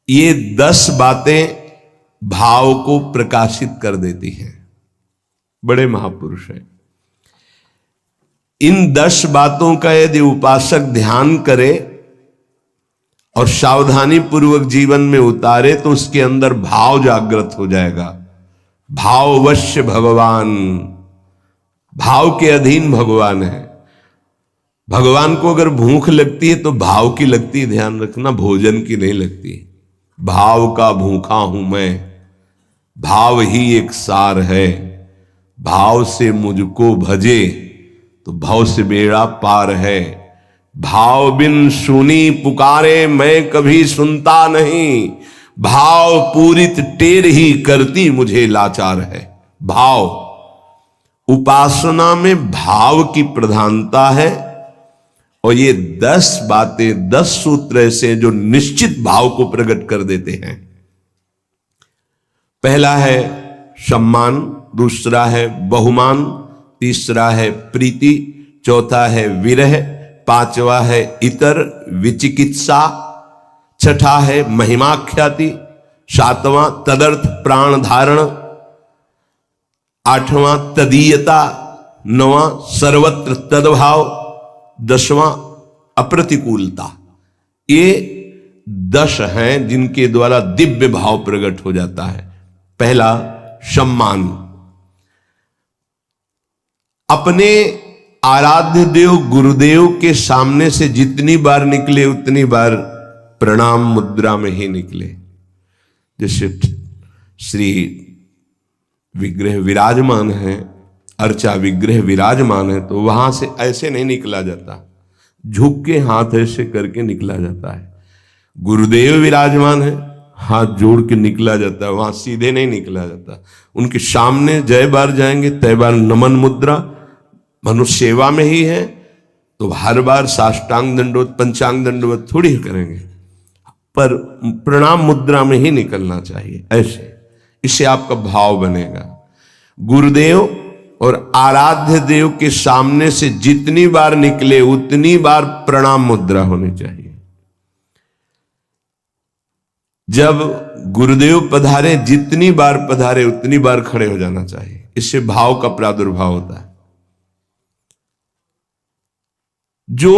ये 10 बातें भाव को प्रकाशित कर देती हैं। बड़े महापुरुष हैं। इन 10 बातों का यदि उपासक ध्यान करे और सावधानी पूर्वक जीवन में उतारे तो उसके अंदर भाव जागृत हो जाएगा। भाववश्य भगवान, भाव के अधीन भगवान है। भगवान को अगर भूख लगती है तो भाव की लगती है, ध्यान रखना, भोजन की नहीं लगती। भाव का भूखा हूं मैं, भाव ही एक सार है। भाव से मुझको भजे तो भाव से बेड़ा पार है। भाव बिन सुनी पुकारे मैं कभी सुनता नहीं, भाव पूरित टेर ही करती मुझे लाचार है। भाव, उपासना में भाव की प्रधानता है। और ये 10 बातें, 10 सूत्र ऐसे जो निश्चित भाव को प्रकट कर देते हैं। पहला है सम्मान, दूसरा है बहुमान, तीसरा है प्रीति, चौथा है विरह, पांचवा है इतर विचिकित्सा, छठा है महिमाख्याति, सातवां तदर्थ प्राण धारण, आठवां तदीयता, नवां सर्वत्र तदभाव, 10वां अप्रतिकूलता। ये 10 हैं जिनके द्वारा दिव्य भाव प्रकट हो जाता है। पहला सम्मान, अपने आराध्य देव गुरुदेव के सामने से जितनी बार निकले उतनी बार प्रणाम मुद्रा में ही निकले। जैसे श्री विग्रह विराजमान है, अर्चा विग्रह विराजमान है, तो वहां से ऐसे नहीं निकला जाता, झुक के हाथ ऐसे करके निकला जाता है। गुरुदेव विराजमान है, हाथ जोड़ के निकला जाता है, वहां सीधे नहीं निकला जाता। उनके सामने जय बार जाएंगे तय बार नमन मुद्रा, मनुष्य सेवा में ही है तो हर बार साष्टांग दंडवत पंचांग दंडवत थोड़ी करेंगे, पर प्रणाम मुद्रा में ही निकलना चाहिए ऐसे। इससे आपका भाव बनेगा। गुरुदेव और आराध्य देव के सामने से जितनी बार निकले उतनी बार प्रणाम मुद्रा होनी चाहिए। जब गुरुदेव पधारे, जितनी बार पधारे उतनी बार खड़े हो जाना चाहिए। इससे भाव का प्रादुर्भाव होता है। जो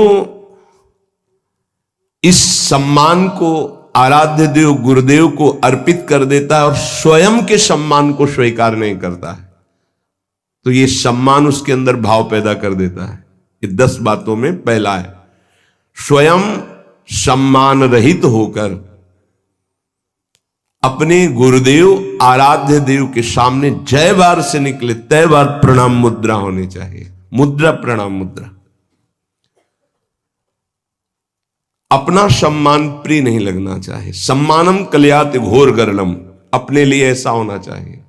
इस सम्मान को आराध्य देव गुरुदेव को अर्पित कर देता है और स्वयं के सम्मान को स्वीकार नहीं करता है, तो ये सम्मान उसके अंदर भाव पैदा कर देता है। ये 10 बातों में पहला है। स्वयं सम्मान रहित होकर अपने गुरुदेव आराध्य देव के सामने जय बार से निकले तय बार प्रणाम मुद्रा होनी चाहिए। मुद्रा प्रणाम मुद्रा। अपना सम्मान प्रिय नहीं लगना चाहिए। सम्मानम कल्याति घोर गरलम, अपने लिए ऐसा होना चाहिए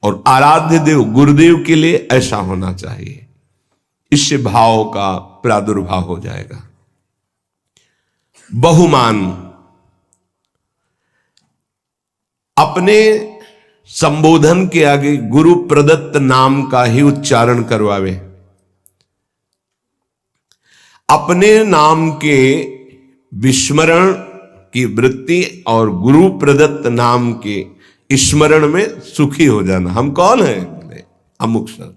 और आराध्य देव गुरुदेव के लिए ऐसा होना चाहिए। इससे भाव का प्रादुर्भाव हो जाएगा। बहुमान, अपने संबोधन के आगे गुरु प्रदत्त नाम का ही उच्चारण करवावे। अपने नाम के विस्मरण की वृत्ति और गुरु प्रदत्त नाम के स्मरण में सुखी हो जाना। हम कौन है? अमुक सर।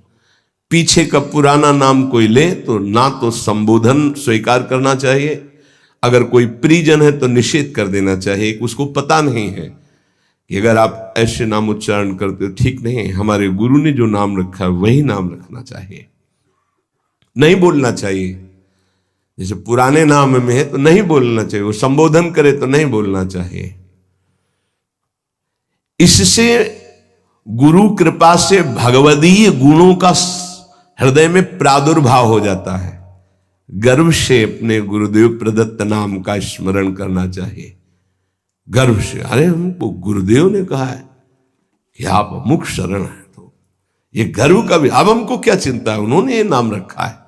पीछे का पुराना नाम कोई ले तो ना तो संबोधन स्वीकार करना चाहिए, अगर कोई परिजन है तो निषेध कर देना चाहिए। उसको पता नहीं है कि अगर आप ऐसे नाम उच्चारण करते हो ठीक नहीं है, हमारे गुरु ने जो नाम रखा है वही नाम रखना चाहिए, नहीं बोलना चाहिए। जैसे पुराने नाम में है तो नहीं बोलना चाहिए, वो संबोधन करे तो नहीं बोलना चाहिए। इससे गुरु कृपा से भगवदीय गुणों का हृदय में प्रादुर्भाव हो जाता है। गर्व से अपने गुरुदेव प्रदत्त नाम का स्मरण करना चाहिए। गर्व से, अरे हमको गुरुदेव ने कहा है कि आप अमुक शरण है, तो ये गर्व का भी, अब हमको क्या चिंता है, उन्होंने ये नाम रखा है।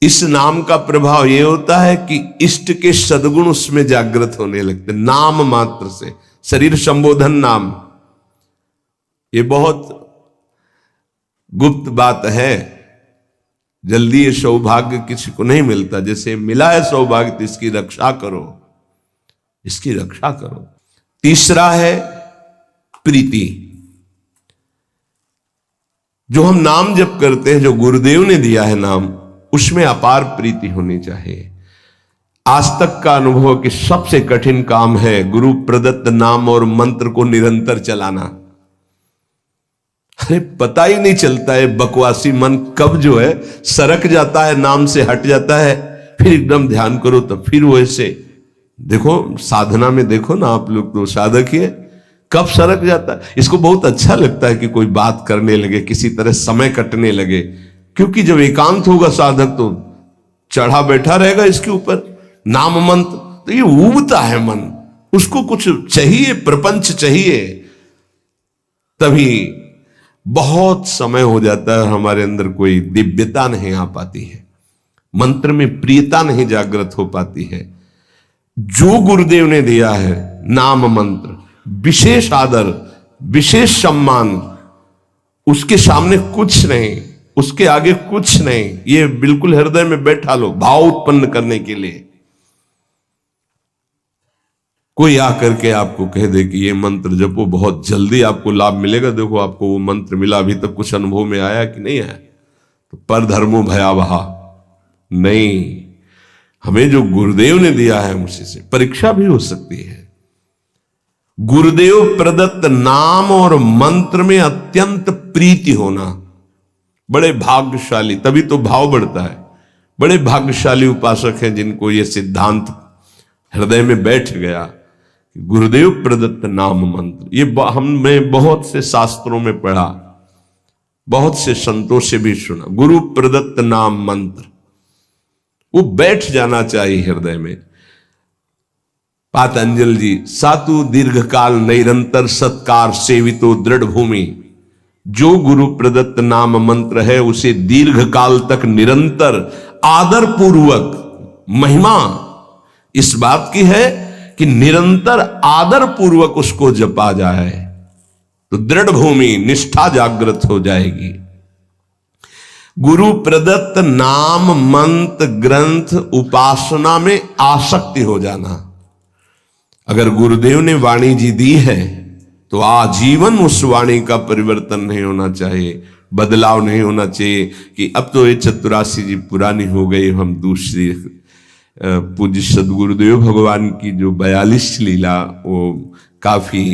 इस नाम का प्रभाव यह होता है कि इष्ट के सद्गुण उसमें जागृत होने लगते। नाम मात्र से शरीर संबोधन नाम, ये बहुत गुप्त बात है। जल्दी ये सौभाग्य किसी को नहीं मिलता। जैसे मिला है सौभाग्य तो इसकी रक्षा करो। इसकी रक्षा करो। तीसरा है प्रीति। जो हम नाम जप करते हैं, जो गुरुदेव ने दिया है नाम, उसमें अपार प्रीति होनी चाहिए। आज तक का अनुभव कि सबसे कठिन काम है गुरु प्रदत्त नाम और मंत्र को निरंतर चलाना। अरे पता ही नहीं चलता है, बकवासी मन कब जो है सरक जाता है, नाम से हट जाता है, फिर एकदम ध्यान करो तो फिर वैसे। देखो साधना में देखो ना, आप लोग तो साधक ही है, कब सरक जाता है। इसको बहुत अच्छा लगता है कि कोई बात करने लगे, किसी तरह समय कटने लगे, क्योंकि जब एकांत होगा साधक तो चढ़ा बैठा रहेगा इसके ऊपर नाम मंत्र, तो ये ऊबता है मन, उसको कुछ चाहिए, प्रपंच चाहिए, तभी बहुत समय हो जाता है, हमारे अंदर कोई दिव्यता नहीं आ पाती है, मंत्र में प्रियता नहीं जागृत हो पाती है। जो गुरुदेव ने दिया है नाम मंत्र, विशेष आदर, विशेष सम्मान, उसके सामने कुछ नहीं, उसके आगे कुछ नहीं। ये बिल्कुल हृदय में बैठा लो, भाव उत्पन्न करने के लिए। कोई आकर के आपको कह दे कि ये मंत्र जपो, बहुत जल्दी आपको लाभ मिलेगा, देखो आपको वो मंत्र मिला, अभी तक कुछ अनुभव में आया कि नहीं आया, तो पर धर्मो भयावहा नहीं। हमें जो गुरुदेव ने दिया है उसी से परीक्षा भी हो सकती है। गुरुदेव प्रदत्त नाम और मंत्र में अत्यंत प्रीति होना, बड़े भाग्यशाली, तभी तो भाव बढ़ता है। बड़े भाग्यशाली उपासक हैं जिनको ये सिद्धांत हृदय में बैठ गया, गुरुदेव प्रदत्त नाम मंत्र। ये हमने बहुत से शास्त्रों में पढ़ा, बहुत से संतों से भी सुना, गुरु प्रदत्त नाम मंत्र, वो बैठ जाना चाहिए हृदय में। पातंजल जी, सातु दीर्घकाल निरंतर सत्कार सेवितो दृढ़ भूमि। जो गुरु प्रदत्त नाम मंत्र है उसे दीर्घ काल तक निरंतर आदर पूर्वक, महिमा इस बात की है कि निरंतर आदर पूर्वक उसको जपा जाए तो दृढ़ भूमि, निष्ठा जागृत हो जाएगी। गुरु प्रदत्त नाम मंत्र ग्रंथ उपासना में आसक्ति हो जाना। अगर गुरुदेव ने वाणी जी दी है तो आजीवन उस वाणी का परिवर्तन नहीं होना चाहिए, बदलाव नहीं होना चाहिए कि अब तो ये 84 जी पुरानी हो गई, हम दूसरी। पूज्य सदगुरुदेव भगवान की जो 42 लीला वो काफी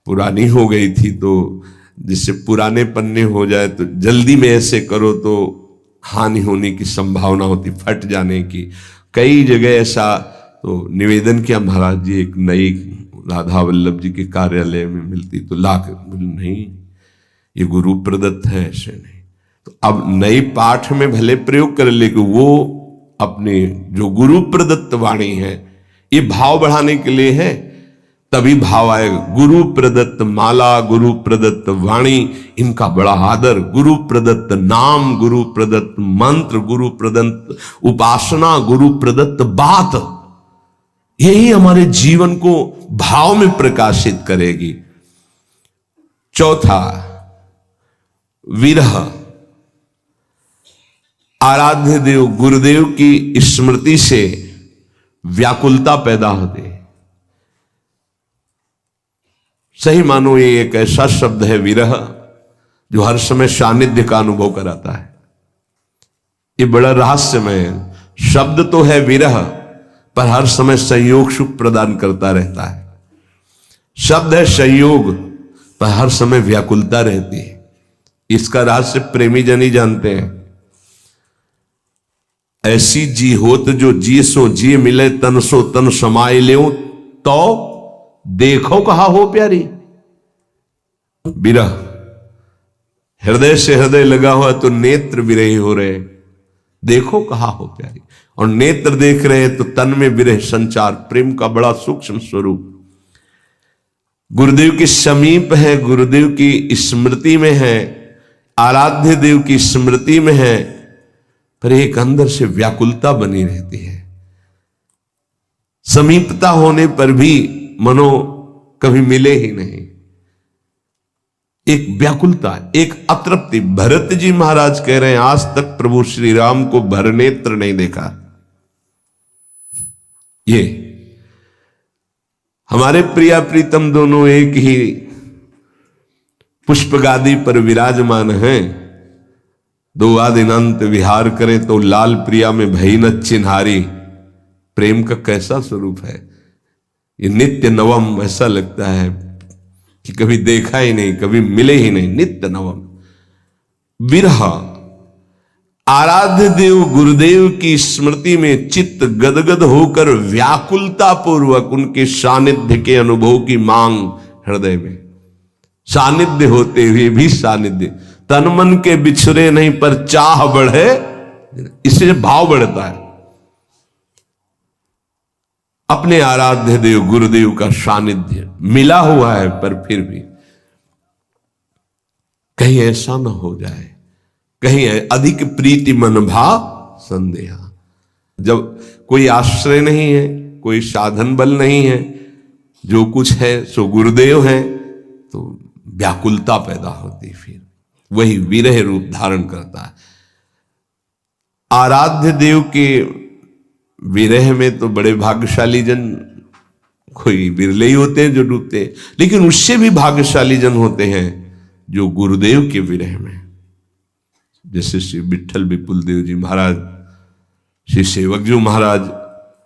पुरानी हो गई थी, तो जिससे पुराने पन्ने हो जाए तो जल्दी में ऐसे करो तो हानि होने की संभावना होती, फट जाने की। कई जगह ऐसा तो निवेदन किया, महाराज जी एक नई राधा वल्लभ जी के कार्यालय में मिलती तो लाख, नहीं ये गुरु प्रदत्त है, ऐसे नहीं। तो अब नई पाठ में भले प्रयोग कर ले कि वो अपने जो गुरु प्रदत्त वाणी है, ये भाव बढ़ाने के लिए है, तभी भाव आएगा। गुरु प्रदत्त माला, गुरु प्रदत्त वाणी, इनका बड़ा आदर, गुरु प्रदत्त नाम, गुरु प्रदत्त मंत्र, गुरु प्रदत्त उपासना, गुरु प्रदत्त बात, यही हमारे जीवन को भाव में प्रकाशित करेगी। चौथा, विरह। आराध्य देव गुरुदेव की स्मृति से व्याकुलता पैदा होती है। सही मानो ये एक ऐसा शब्द है विरह जो हर समय सानिध्य का अनुभव कराता है। ये बड़ा रहस्यमय शब्द तो है विरह, पर हर समय संयोग सुख प्रदान करता रहता है। शब्द है संयोग, पर हर समय व्याकुलता रहती है। इसका रहस्य प्रेमी जन ही जानते हैं। ऐसी जी होत जो जी सो जी मिले, तन सो तन समाये ले, तो देखो कहा हो प्यारी। विरह हृदय से हृदय लगा हुआ तो नेत्र विरही हो रहे, देखो कहा हो प्यारी। और नेत्र देख रहे हैं तो तन में विरह संचार, प्रेम का बड़ा सूक्ष्म स्वरूप। गुरुदेव के समीप है, गुरुदेव की स्मृति में है, आराध्य देव की स्मृति में है, पर एक अंदर से व्याकुलता बनी रहती है। समीपता होने पर भी मनो कभी मिले ही नहीं, एक व्याकुलता, एक अतृप्ति। भरत जी महाराज कह रहे हैं आज तक प्रभु श्री राम को भरनेत्र नहीं देखा। ये हमारे प्रिया प्रीतम दोनों एक ही पुष्प गादी पर विराजमान हैं। दो आदिनांत विहार करें तो लाल प्रिया में भई न चिन्हारी। प्रेम का कैसा स्वरूप है ये, नित्य नवम। ऐसा लगता है कि कभी देखा ही नहीं, कभी मिले ही नहीं, नित्य नवम। विरह आराध्य देव गुरुदेव की स्मृति में चित्त गदगद होकर व्याकुलता पूर्वक उनके सानिध्य के अनुभव की मांग हृदय में। सानिध्य होते हुए भी सानिध्य, तन मन के बिछुरे नहीं पर चाह बढ़े, इससे भाव बढ़ता है। अपने आराध्य देव गुरुदेव का सानिध्य मिला हुआ है, पर फिर भी कहीं ऐसा न हो जाए, कहीं अधिक प्रीति मन भाव संदेहा। जब कोई आश्रय नहीं है, कोई साधन बल नहीं है, जो कुछ है सो गुरुदेव है, तो व्याकुलता पैदा होती, फिर वही विरह रूप धारण करता है। आराध्य देव के विरह में तो बड़े भाग्यशाली जन, कोई बिरले ही होते हैं जो डूबते हैं, लेकिन उससे भी भाग्यशाली जन होते हैं जो गुरुदेव के विरह में, जैसे श्री विठल विपुल देव जी महाराज, श्री सेवकजू महाराज,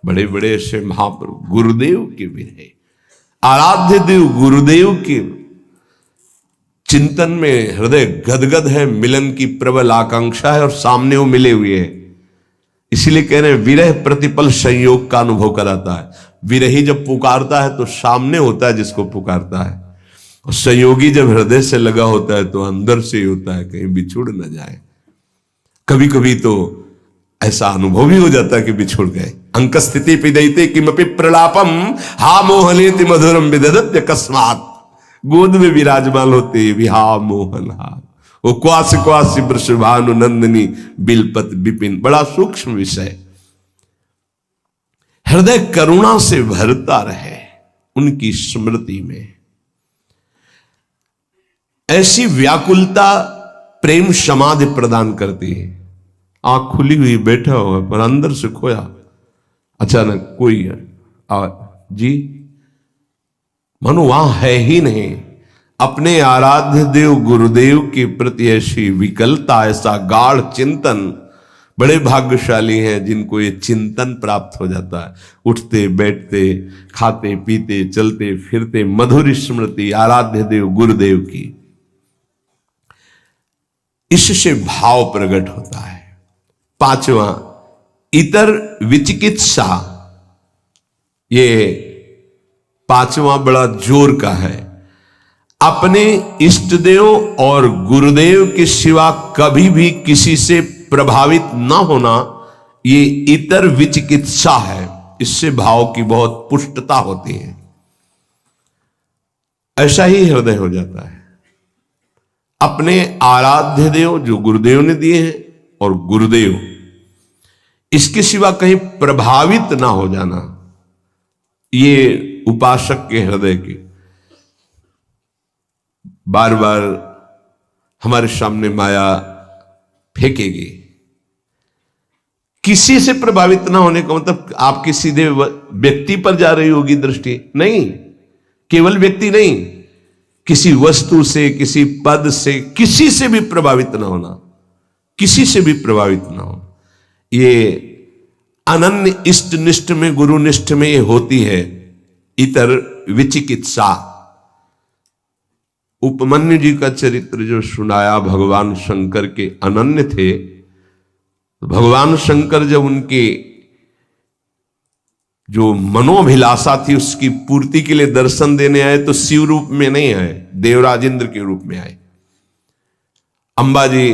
बड़े बड़े ऐसे महाप्रभु गुरुदेव के विरह। आराध्य देव गुरुदेव के चिंतन में हृदय गदगद है, मिलन की प्रबल आकांक्षा है और सामने वो मिले हुए हैं। इसीलिए कह रहे हैं विरह प्रतिपल संयोग का अनुभव कराता है। विरही जब पुकारता है तो सामने होता है जिसको पुकारता है, और संयोगी जब हृदय से लगा होता है तो अंदर से ही होता है, कहीं बिछुड़ न जाए। कभी कभी तो ऐसा अनुभव भी हो जाता है कि बिछुड़ गए। अंक स्थिति पिदयते किमपि प्रलापम हा मोहनेति मधुरम विदधत्य अकस्मात्। गोद में विराजमान होते भी हा मोहन हा, वो क्वास क्वास वृषभानु नंदिनी बिलपत विपिन। बड़ा सूक्ष्म विषय। हृदय करुणा से भरता रहे उनकी स्मृति में। ऐसी व्याकुलता प्रेम समाधि प्रदान करती है। आंख खुली हुई बैठा हुआ पर अंदर से खोया, अचानक कोई जी मनो वहां है ही नहीं। अपने आराध्य देव गुरुदेव के प्रति ऐसी विकलता, ऐसा गाढ़ चिंतन, बड़े भाग्यशाली हैं जिनको ये चिंतन प्राप्त हो जाता है। उठते बैठते, खाते पीते, चलते फिरते मधुर स्मृति आराध्य देव गुरुदेव की, इससे भाव प्रकट होता है। पांचवा, इतर विचिकित्सा। ये पांचवा बड़ा जोर का है। अपने इष्ट देव और गुरुदेव के सिवा कभी भी किसी से प्रभावित ना होना, ये इतर विचिकित्सा है। इससे भाव की बहुत पुष्टता होती है। ऐसा ही हृदय हो जाता है। अपने आराध्य देव जो गुरुदेव ने दिए हैं और गुरुदेव, इसके सिवा कहीं प्रभावित ना हो जाना, ये उपासक के हृदय की बार बार हमारे सामने माया फेंकेगी। किसी से प्रभावित ना होने का मतलब आपकी सीधे व्यक्ति पर जा रही होगी दृष्टि, नहीं, केवल व्यक्ति नहीं, किसी वस्तु से, किसी पद से, किसी से भी प्रभावित ना होना, किसी से भी प्रभावित ना हो। ये अनन्य इष्ट निष्ठ में, गुरु निष्ठ में ये होती है इतर विचिकित्सा। उपमन्यु जी का चरित्र जो सुनाया, भगवान शंकर के अनन्य थे। भगवान शंकर जब उनके जो मनोभिलाषा थी उसकी पूर्ति के लिए दर्शन देने आए तो शिव रूप में नहीं आए, देवराज इंद्र के रूप में आए। अंबा जी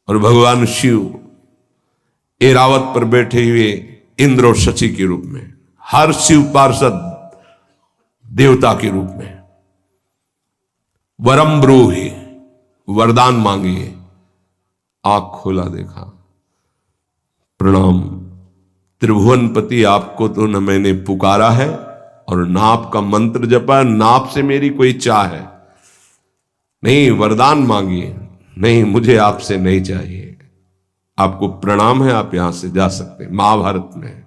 और भगवान शिव एरावत पर बैठे हुए इंद्र और शची के रूप में, हर शिव पार्षद देवता के रूप में। वरम ब्रूहि, वरदान मांगिए। आंख खोला, देखा, प्रणाम त्रिभुवनपति, आपको तो न मैंने पुकारा है और ना आपका मंत्र जपा, ना आपसे मेरी कोई चाह है। नहीं, वरदान मांगिए। नहीं, मुझे आपसे नहीं चाहिए, आपको प्रणाम है, आप यहां से जा सकते हैं। महाभारत में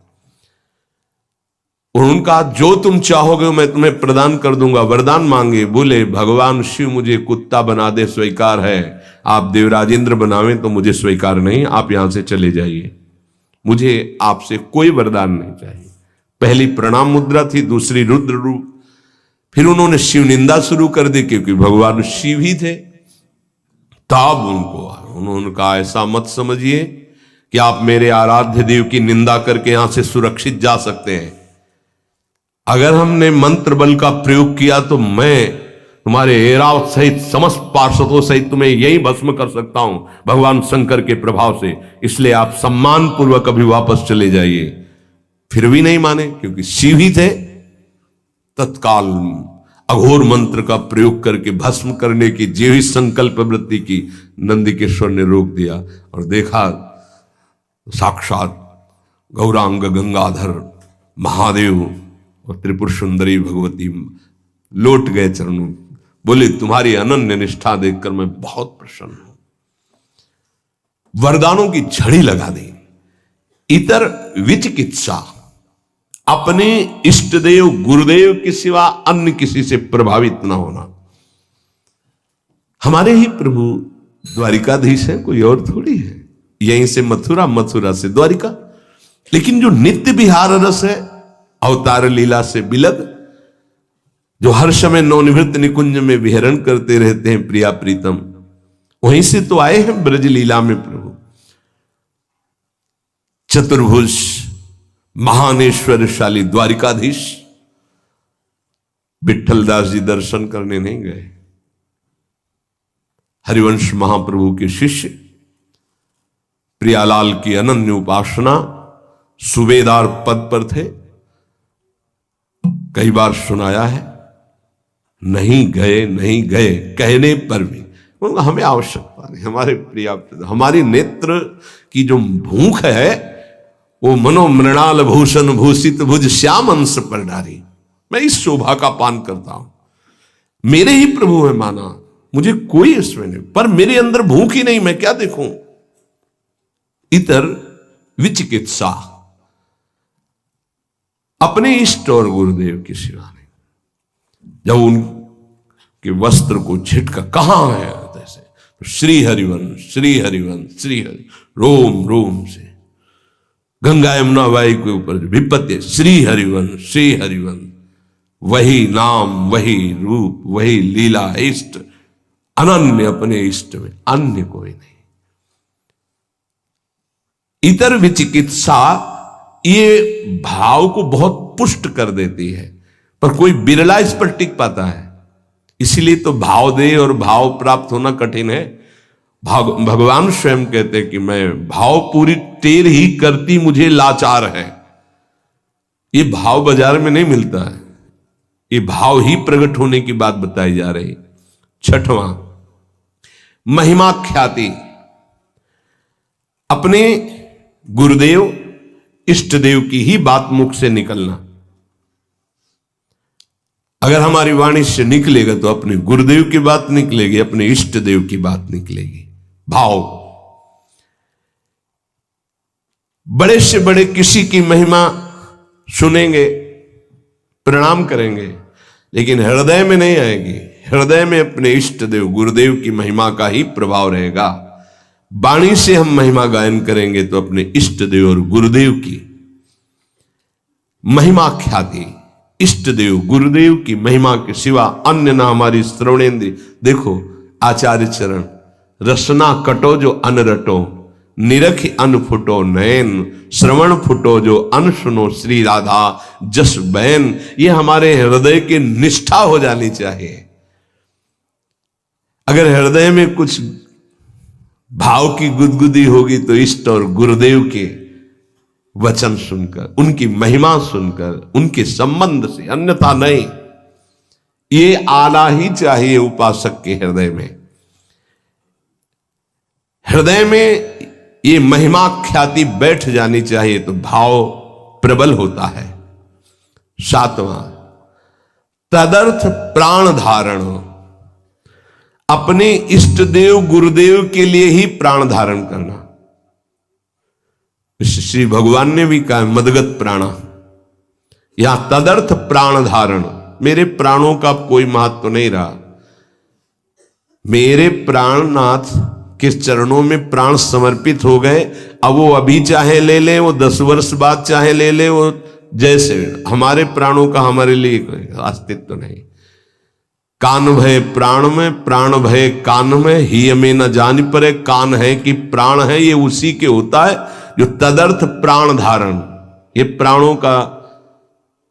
उन्होंने कहा जो तुम चाहोगे मैं तुम्हें प्रदान कर दूंगा, वरदान मांगे। बोले भगवान शिव मुझे कुत्ता बना दे स्वीकार है, आप देवराजेंद्र बनावें तो मुझे स्वीकार नहीं, आप यहां से चले जाइए, मुझे आपसे कोई वरदान नहीं चाहिए। पहली प्रणाम मुद्रा थी, दूसरी रुद्र रूप। फिर उन्होंने शिव निंदा शुरू कर दी क्योंकि भगवान शिव ही थे। तब उन्होंने कहा ऐसा मत समझिए कि आप मेरे आराध्य देव की निंदा करके यहां से सुरक्षित जा सकते हैं। अगर हमने मंत्र बल का प्रयोग किया तो मैं तुम्हारे ऐरावत सहित समस्त पार्षदों सहित तुम्हें यही भस्म कर सकता हूं भगवान शंकर के प्रभाव से, इसलिए आप सम्मान पूर्वक अभी वापस चले जाइए। फिर भी नहीं माने क्योंकि शिव ही थे। तत्काल अघोर मंत्र का प्रयोग करके भस्म करने की जो संकल्प वृत्ति की नंदिकेश्वर ने रोक दिया और देखा साक्षात गौरांग गंगाधर महादेव और त्रिपुर सुंदरी भगवती लौट गए चरणों। बोले तुम्हारी अनन्य निष्ठा देखकर मैं बहुत प्रसन्न हूं। वरदानों की झड़ी लगा दी। इतर विचिकित्सा, अपने इष्ट देव गुरुदेव के सिवा अन्य किसी से प्रभावित ना होना। हमारे ही प्रभु द्वारिकाधीश है, कोई और थोड़ी है। यहीं से मथुरा, मथुरा से द्वारिका। लेकिन जो नित्य विहार रस है, अवतार लीला से बिलग, जो हर समय नवनिवृत्त निकुंज में विहरण करते रहते हैं प्रिया प्रीतम, वहीं से तो आए हैं ब्रज लीला में प्रभु। चतुर्भुज महानेश्वरशाली द्वारिकाधीश विठ्ठलदास जी दर्शन करने नहीं गए। हरिवंश महाप्रभु के शिष्य प्रियालाल की अनन्य उपासना सूबेदार पद पर थे। कई बार सुनाया है, नहीं गए नहीं गए कहने पर भी हमें आवश्यकता नहीं। हमारे प्रिया, हमारी नेत्र की जो भूख है वो मनोमृणाल भूषण भूषित भुज श्याम अंश पर डारी। मैं इस शोभा का पान करता हूं। मेरे ही प्रभु है माना, मुझे कोई इसमें नहीं, पर मेरे अंदर भूख ही नहीं, मैं क्या देखूं। इतर विचिकित्सा, अपने इष्ट और गुरुदेव की सिवा नहीं। जब उनके वस्त्र को झटका, कहां है जैसे तो श्री हरिवंश श्री हरिवंश श्री हरि, रोम रोम से गंगा यमुना वाई के ऊपर विपत्ति श्री हरिवंश श्री हरिवंश। वही नाम, वही रूप, वही लीला, इष्ट अनन्य, अपने इष्ट में अन्य कोई नहीं। इतर विचिकित्सा ये भाव को बहुत पुष्ट कर देती है, पर कोई बिरला इस पर टिक पाता है। इसीलिए तो भाव दे और भाव प्राप्त होना कठिन है। भगवान स्वयं कहते कि मैं भाव पूरी टेर ही करती मुझे लाचार है। ये भाव बाजार में नहीं मिलता है, ये भाव ही प्रकट होने की बात बताई जा रही। छठवां, महिमा ख्याति, अपने गुरुदेव इष्ट देव की ही बात मुख से निकलना। अगर हमारी वाणी से निकलेगा तो अपने गुरुदेव की बात निकलेगी, अपने इष्ट देव की बात निकलेगी। भाव, बड़े से बड़े किसी की महिमा सुनेंगे, प्रणाम करेंगे, लेकिन हृदय में नहीं आएगी। हृदय में अपने इष्ट देव गुरुदेव की महिमा का ही प्रभाव रहेगा। वाणी से हम महिमा गायन करेंगे तो अपने इष्ट देव और गुरुदेव की महिमा ख्याति, इष्ट देव गुरुदेव की महिमा के सिवा अन्य ना हमारी श्रवणेन्द्रिय। देखो आचार्य चरण, रसना कटो जो अन रटो, निरखि अन फुटो नयन, श्रवण फुटो जो अन सुनो श्री राधा जस बैन। ये हमारे हृदय की निष्ठा हो जानी चाहिए। अगर हृदय में कुछ भाव की गुदगुदी होगी तो इष्ट और गुरुदेव के वचन सुनकर, उनकी महिमा सुनकर, उनके संबंध से, अन्यथा नहीं। ये आना ही चाहिए उपासक के हृदय में। हृदय में ये महिमा ख्याति बैठ जानी चाहिए तो भाव प्रबल होता है। सातवां, तदर्थ प्राण धारण, अपने इष्ट देव गुरुदेव के लिए ही प्राण धारण करना। श्री भगवान ने भी कहा मदगत प्राणा, यहां तदर्थ प्राण धारण, मेरे प्राणों का अब कोई महत्व नहीं रहा। मेरे प्राणनाथ के चरणों में प्राण समर्पित हो गए। अब वो अभी चाहे ले ले, वो 10 वर्ष बाद चाहे ले ले, वो जैसे, हमारे प्राणों का हमारे लिए कोई अस्तित्व नहीं। कान भय प्राण में, प्राण भय कान में, ही हमें न जान परे। कान है कि प्राण है, ये उसी के होता है जो तदर्थ प्राण धारण। ये प्राणों का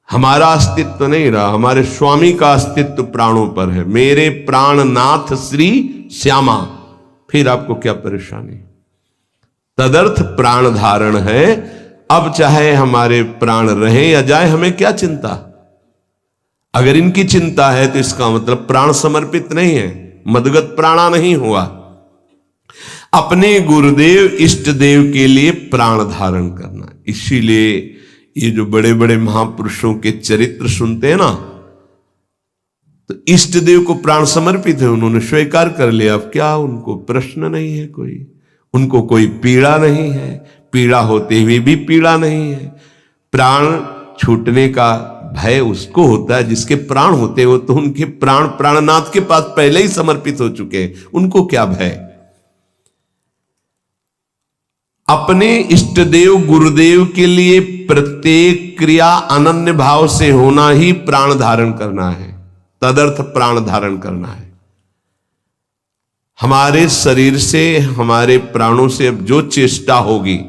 हमारा अस्तित्व नहीं रहा, हमारे स्वामी का अस्तित्व प्राणों पर है। मेरे प्राणनाथ श्री श्यामा, फिर आपको क्या परेशानी? तदर्थ प्राण धारण है। अब चाहे हमारे प्राण रहे या जाए, हमें क्या चिंता? अगर इनकी चिंता है तो इसका मतलब प्राण समर्पित नहीं है, मदगत प्राणा नहीं हुआ। अपने गुरुदेव इष्ट देव के लिए प्राण धारण करना। इसीलिए ये जो बड़े बड़े महापुरुषों के चरित्र सुनते हैं ना, तो इष्ट देव को प्राण समर्पित है, उन्होंने स्वीकार कर लिया। अब क्या उनको प्रश्न नहीं है कोई, उनको कोई पीड़ा नहीं है, पीड़ा होते हुए भी पीड़ा नहीं है। प्राण छूटने का भय उसको होता है जिसके प्राण होते हो, तो उनके प्राण प्राणनाथ के पास पहले ही समर्पित हो चुके हैं, उनको क्या भय? अपने इष्ट देव गुरुदेव के लिए प्रत्येक क्रिया अनन्य भाव से होना ही प्राण धारण करना है, तदर्थ प्राण धारण करना है। हमारे शरीर से, हमारे प्राणों से अब जो चेष्टा होगी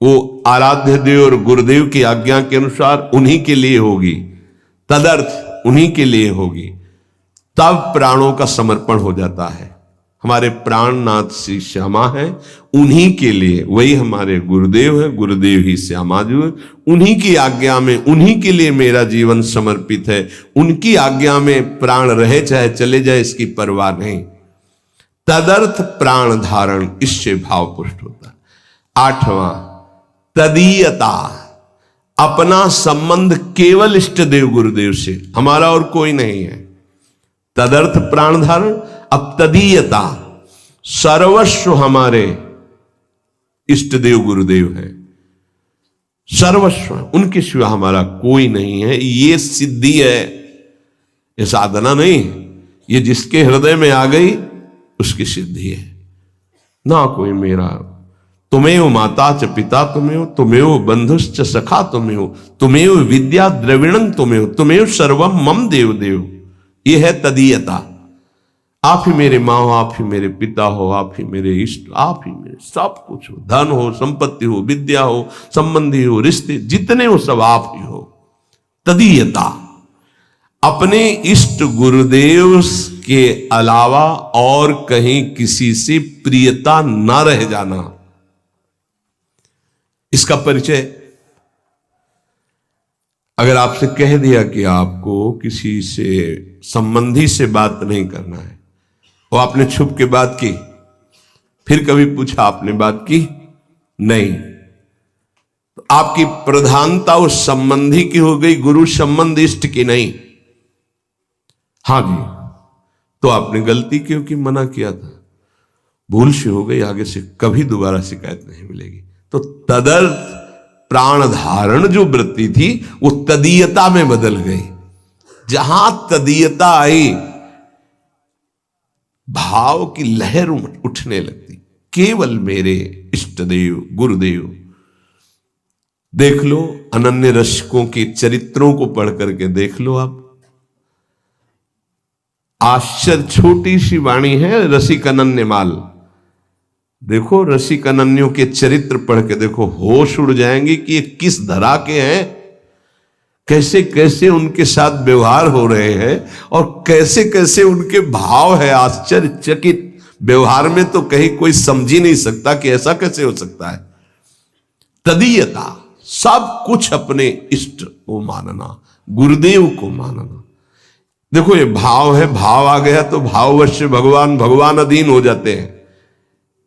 वो आराध्य देव और गुरुदेव की आज्ञा के अनुसार उन्हीं के लिए होगी, तदर्थ उन्हीं के लिए होगी। तब प्राणों का समर्पण हो जाता है। हमारे प्राणनाथ श्री श्यामा है, उन्हीं के लिए, वही हमारे गुरुदेव है, गुरुदेव ही श्यामा जी है। उन्हीं की आज्ञा में, उन्हीं के लिए मेरा जीवन समर्पित है। उनकी आज्ञा में प्राण रहे चाहे चले जाए, इसकी परवाह नहीं। तदर्थ प्राण धारण, इससे भाव पुष्ट होता है। 8वां तदीयता, अपना संबंध केवल इष्ट देव गुरुदेव से, हमारा और कोई नहीं है। तदर्थ प्राण धारण। अब तदीयता, सर्वस्व हमारे इष्ट देव गुरुदेव है, सर्वस्व, उनके सिवा हमारा कोई नहीं है। ये सिद्धि है, ये साधना नहीं, ये जिसके हृदय में आ गई उसकी सिद्धि है। ना कोई मेरा, तुमेव माता च पिता तुमेव, तुमेव बंधुश्च सखा तुमेव, तुमेव विद्या द्रविणं तुमेव, तुमेव सर्वम मम देव देव। ये है तदीयता। आप ही मेरे माँ हो, आप ही मेरे पिता हो, आप ही मेरे इष्ट, आप ही मेरे सब कुछ हो। धन हो, संपत्ति हो, विद्या हो, संबंधी हो, रिश्ते जितने हो सब आप ही हो। तदीयता, अपने इष्ट गुरुदेव के अलावा और कहीं किसी से प्रियता न रह जाना, इसका परिचय। अगर आपसे कह दिया कि आपको किसी से संबंधी से बात नहीं करना है, वो आपने छुप के बात की, फिर कभी पूछा आपने बात की नहीं, तो आपकी प्रधानता उस संबंधी की हो गई, गुरु संबंध इष्ट की नहीं। हाँ जी, तो आपने गलती क्योंकि मना किया था, भूल से हो गई, आगे से कभी दोबारा शिकायत नहीं मिलेगी। तो तदर्थ प्राण धारण जो वृत्ति थी वो तदीयता में बदल गई। जहां तदीयता आई, भाव की लहर उठने लगती, केवल मेरे इष्ट देव गुरुदेव। देख लो, अनन्य रसिकों के चरित्रों को पढ़ करके देख लो आप। आश्चर्य, छोटी सी वाणी है, रसिक अनन्य माल। देखो, रसिक अनन्यों के चरित्र पढ़ के देखो, होश उड़ जाएंगे कि ये किस धरा के हैं, कैसे कैसे उनके साथ व्यवहार हो रहे हैं और कैसे कैसे उनके भाव है। आश्चर्यचकित व्यवहार में तो कहीं कोई समझ ही नहीं सकता कि ऐसा कैसे हो सकता है। तदीयता, सब कुछ अपने इष्ट को मानना, गुरुदेव को मानना। देखो, ये भाव है, भाव आ गया तो भाववश भगवान, भगवान अधीन हो जाते हैं।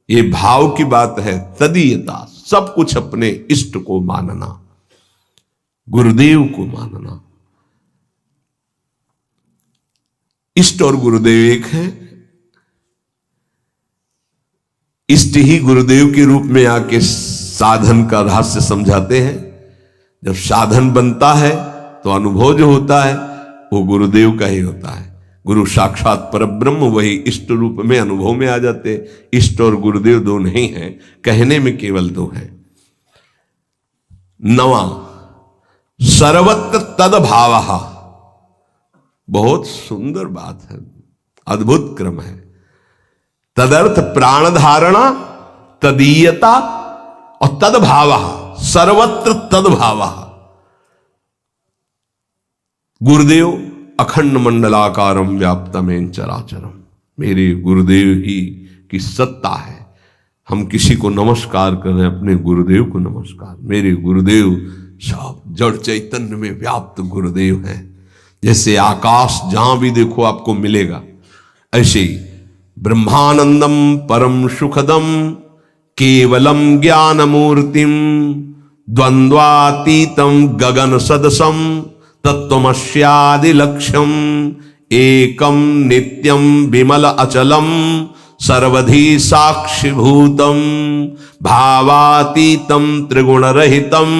ये भाव की बात है। तदीयता, सब कुछ अपने इष्ट को मानना, गुरुदेव को मानना। इष्ट और गुरुदेव एक है। इष्ट ही गुरुदेव के रूप में आके साधन का रहस्य समझाते हैं। जब साधन बनता है तो अनुभव जो होता है वो गुरुदेव का ही होता है। गुरु साक्षात परब्रह्म, वही इष्ट रूप में अनुभव में आ जाते। इष्ट और गुरुदेव दो नहीं है, कहने में केवल दो है। नवा, सर्वत्र तद्भावः। बहुत सुंदर बात है, अद्भुत क्रम है। तदर्थ प्राण धारणा, तदीयता और तद्भावः, सर्वत्र तद्भावः। गुरुदेव अखंड मंडलाकारम व्याप्तमेन चराचरम, मेरे गुरुदेव ही की सत्ता है। हम किसी को नमस्कार करें, अपने गुरुदेव को नमस्कार। मेरे गुरुदेव सब जड़ चैतन्य में व्याप्त गुरुदेव हैं। जैसे आकाश जहां भी देखो आपको मिलेगा, ऐसे ही ब्रह्मानंदम परम सुखदम केवलम ज्ञान मूर्तिम द्वंद्वातीतम गगन सदसम तत्वमस्यादि लक्ष्यम एकम नित्यम विमल अचलम सर्वधी साक्षिभूतम भावातीतम त्रिगुण रहितम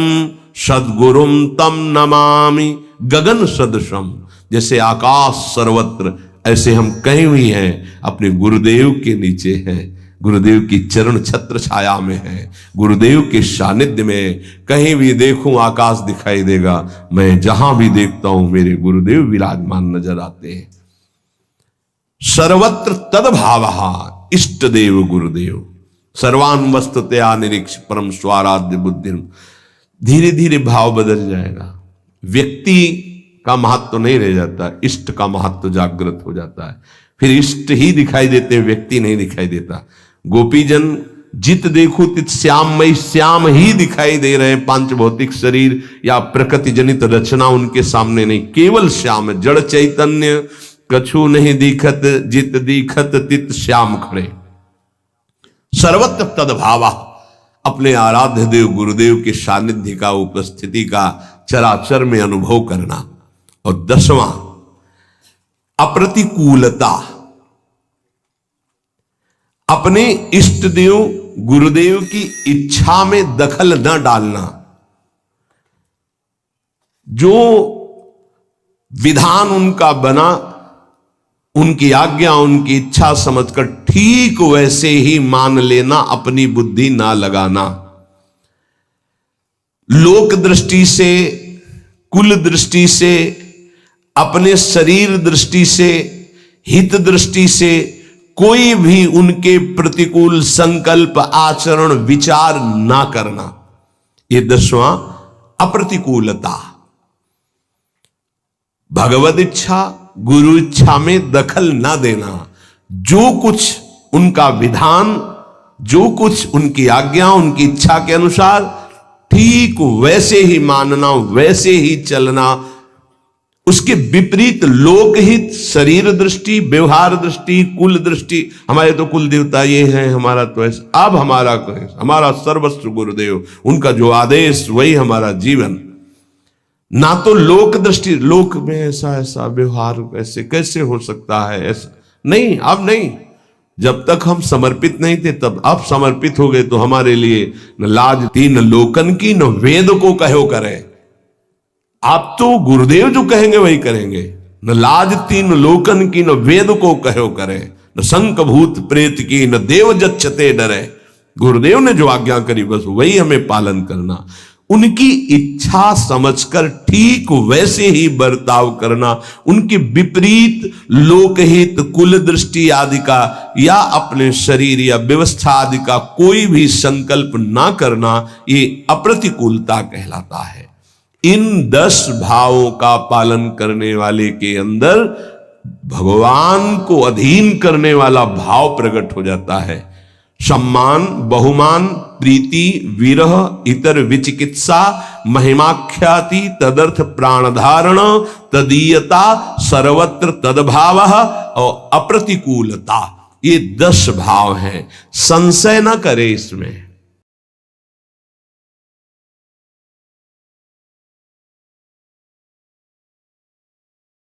सद्गुरुम तम नमामि गगन सदृशम। जैसे आकाश सर्वत्र, ऐसे हम कहीं भी हैं अपने गुरुदेव के नीचे हैं, गुरुदेव की चरण छत्र छाया में है, गुरुदेव के सानिध्य में। कहीं भी देखूं आकाश दिखाई देगा, मैं जहां भी देखता हूं मेरे गुरुदेव विराजमान नजर आते हैं। सर्वत्र तद्भावः, इष्ट देव गुरुदेव। सर्वान् वस्तुतया निरीक्ष परम स्वाराध्य बुद्धि। धीरे धीरे भाव बदल जाएगा, व्यक्ति का महत्व नहीं रह जाता, इष्ट का महत्व जागृत हो जाता है। फिर इष्ट ही दिखाई देते, व्यक्ति नहीं दिखाई देता। गोपीजन जित देखो तित श्याममय, श्याम ही दिखाई दे रहे हैं। पांच भौतिक शरीर या प्रकृति जनित रचना उनके सामने नहीं, केवल श्याम, जड़ चैतन्य कछु नहीं दिखत, जित दिखत तित श्याम खड़े। सर्वत्र तद्भावा, अपने आराध्य देव गुरुदेव के सानिध्य का, उपस्थिति का चराचर में अनुभव करना। और 10वां, अप्रतिकूलता, अपने इष्ट देव गुरुदेव की इच्छा में दखल न डालना। जो विधान उनका बना, उनकी आज्ञा, उनकी इच्छा समझकर ठीक वैसे ही मान लेना, अपनी बुद्धि ना लगाना। लोक दृष्टि से, कुल दृष्टि से, अपने शरीर दृष्टि से, हित दृष्टि से कोई भी उनके प्रतिकूल संकल्प, आचरण, विचार ना करना। ये 10वां, अप्रतिकूलता। भगवद इच्छा, गुरु इच्छा में दखल ना देना। जो कुछ उनका विधान, जो कुछ उनकी आज्ञा, उनकी इच्छा के अनुसार ठीक वैसे ही मानना, वैसे ही चलना। उसके विपरीत लोकहित, शरीर दृष्टि, व्यवहार दृष्टि, कुल दृष्टि, हमारे तो कुल देवता ये हैं, हमारा तो ऐसा, अब हमारा सर्वस्व गुरुदेव, उनका जो आदेश वही हमारा जीवन। ना तो लोक दृष्टि, लोक में ऐसा ऐसा व्यवहार ऐसे कैसे हो सकता है, ऐसा नहीं, अब नहीं। जब तक हम समर्पित नहीं थे, तब अब समर्पित हो गए तो हमारे लिए न लाज थी न लोकन की, न वेद को कहो करे। आप तो गुरुदेव जो कहेंगे वही करेंगे। न लाज थी न लोकन की, न वेद को कहो करे, न शंक भूत प्रेत की, न देव जच्छते डरे। गुरुदेव ने जो आज्ञा करी बस वही हमें पालन करना। उनकी इच्छा समझकर ठीक वैसे ही बर्ताव करना। उनके विपरीत लोकहित, कुल दृष्टि आदि का या अपने शरीर या व्यवस्था आदि का कोई भी संकल्प ना करना, ये अप्रतिकूलता कहलाता है। इन 10 भावों का पालन करने वाले के अंदर भगवान को अधीन करने वाला भाव प्रकट हो जाता है। सम्मान, बहुमान, प्रीति, विरह, इतर विचिकित्सा, महिमाख्याति, तदर्थ प्राणधारण, तदीयता, सर्वत्र तद्भाव और अप्रतिकूलता, ये 10 भाव हैं। संशय न करे इसमें।